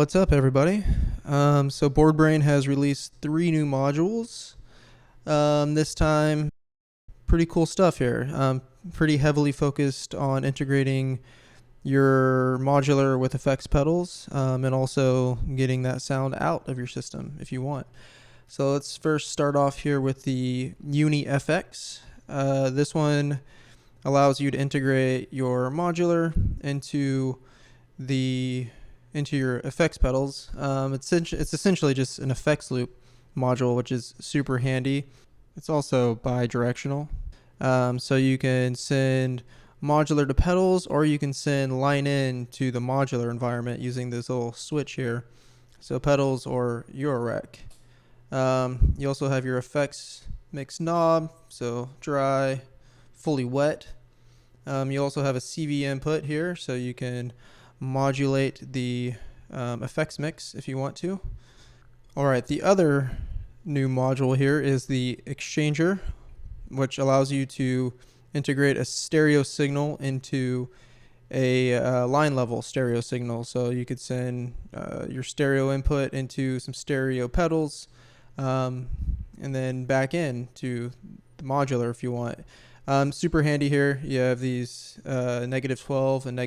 What's up, everybody? So Boredbrain has released 3 new modules. This time, pretty cool stuff here. Pretty heavily focused on integrating your modular with effects pedals, and also getting that sound out of your system if you want. So let's first start off here with the UniFX. This one allows you to integrate your modular into your effects pedals. It's essentially just an effects loop module, which is super handy. It's also bi-directional, so you can send modular to pedals, or you can send line in to the modular environment using this little switch here. So pedals or Eurorack. You also have your effects mix knob, so dry, fully wet. You also have a CV input here, so you can modulate the effects mix if you want to. Alright, the other new module here is the Xchanger, which allows you to integrate a stereo signal into a line level stereo signal. So you could send your stereo input into some stereo pedals, and then back in to the modular if you want. Super handy here. You have these -12 and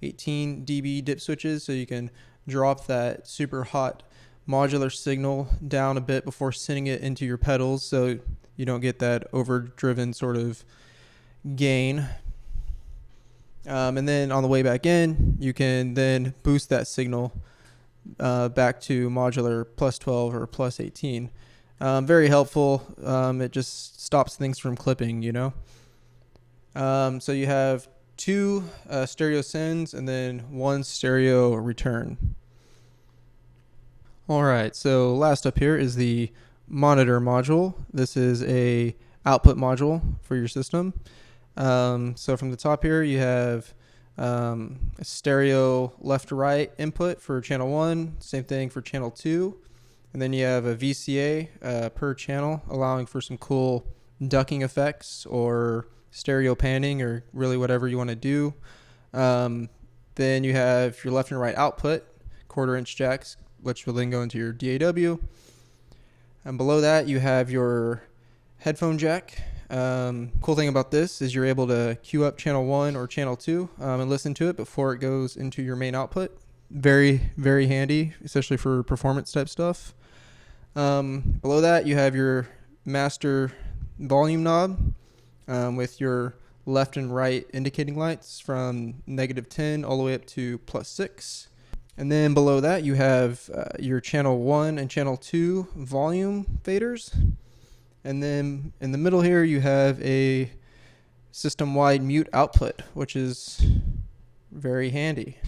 -18 dB dip switches, so you can drop that super hot modular signal down a bit before sending it into your pedals, so you don't get that overdriven sort of gain. And then on the way back in, you can then boost that signal back to modular +12 or +18. Very helpful. It just stops things from clipping, you know. So you have 2 stereo sends and then 1 stereo return. Alright, so last up here is the Monitor module. This is a output module for your system. So from the top here you have a stereo left to right input for channel 1, same thing for channel 2, and then you have a VCA per channel, allowing for some cool ducking effects or stereo panning, or really whatever you want to do. Then you have your left and right output, 1/4-inch jacks, which will then go into your DAW. And below that you have your headphone jack. Cool thing about this is you're able to queue up channel 1 or channel 2 and listen to it before it goes into your main output. Very, very handy, especially for performance type stuff. Below that you have your master volume knob, with your left and right indicating lights from -10 all the way up to +6. And then below that you have your channel 1 and channel 2 volume faders. And then in the middle here you have a system-wide mute output, which is very handy.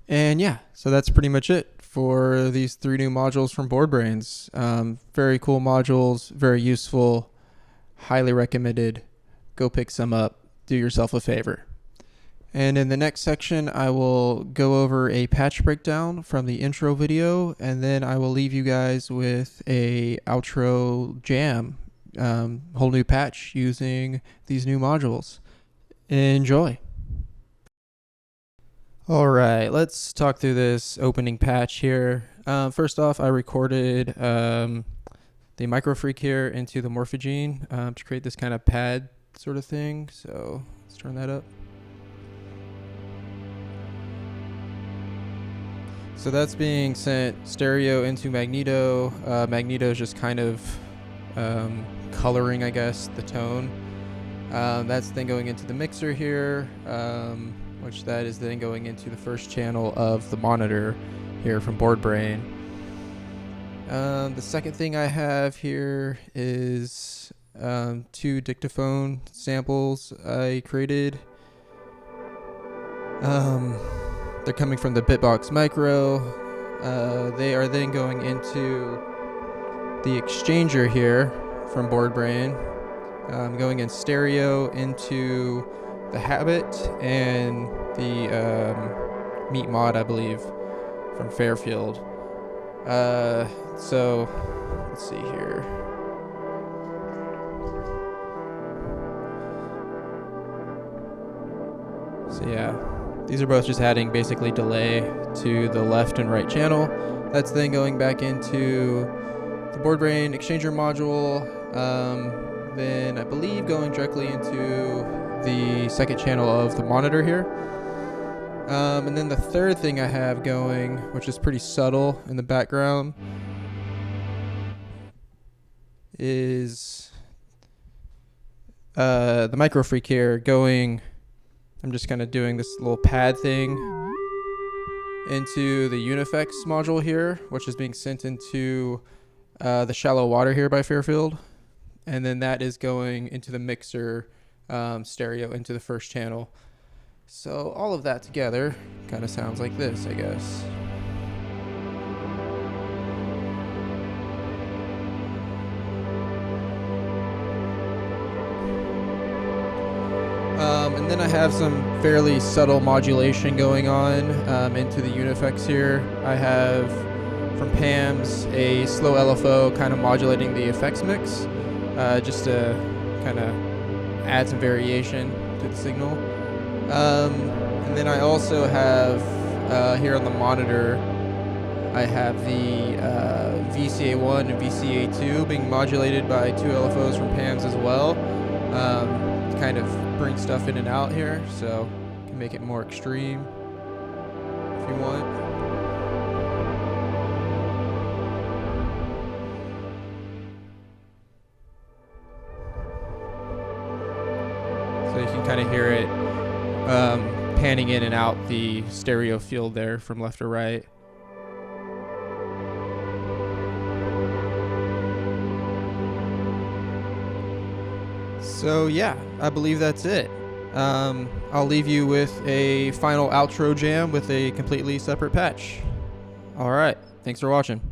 And yeah, so that's pretty much it for these 3 new modules from Boredbrains. Very cool modules, very useful, highly recommended. Go pick some up, do yourself a favor. And in the next section, I will go over a patch breakdown from the intro video, and then I will leave you guys with a outro jam, whole new patch using these new modules. Enjoy. All right, let's talk through this opening patch here. First off, I recorded the microfreak here into the Morphogene to create this kind of pad sort of thing. So let's turn that up. So that's being sent stereo into Magneto. Magneto is just kind of coloring, I guess, the tone. That's then going into the mixer here, which that is then going into the first channel of the monitor here from Boredbrain. The second thing I have here is 2 dictaphone samples I created. They're coming from the Bitbox Micro. They are then going into the Xchanger here from Boredbrain, going in stereo into the Habit and the Meet Maude, I believe, from Fairfield. So let's see here. So yeah, These are both just adding basically delay to the left and right channel. That's then going back into the Boredbrain Xchanger module. Then I believe going directly into the second channel of the monitor here. And then the third thing I have going, which is pretty subtle in the background, is the microfreak here going. I'm just kind of doing this little pad thing into the UniFX module here, which is being sent into the shallow water here by Fairfield. And then that is going into the mixer stereo into the first channel. So all of that together kind of sounds like this, I guess. And then I have some fairly subtle modulation going on into the UniFX here. I have from Pam's a slow LFO kind of modulating the effects mix just to kind of add some variation to the signal. And then I also have here on the monitor, I have the VCA1 and VCA2 being modulated by two LFOs from Pam's as well. To kind of bring stuff in and out here, so you can make it more extreme if you want. So you can kind of hear it panning in and out the stereo field there from left to right. So yeah, I believe that's it. I'll leave you with a final outro jam with a completely separate patch. All right, thanks for watching.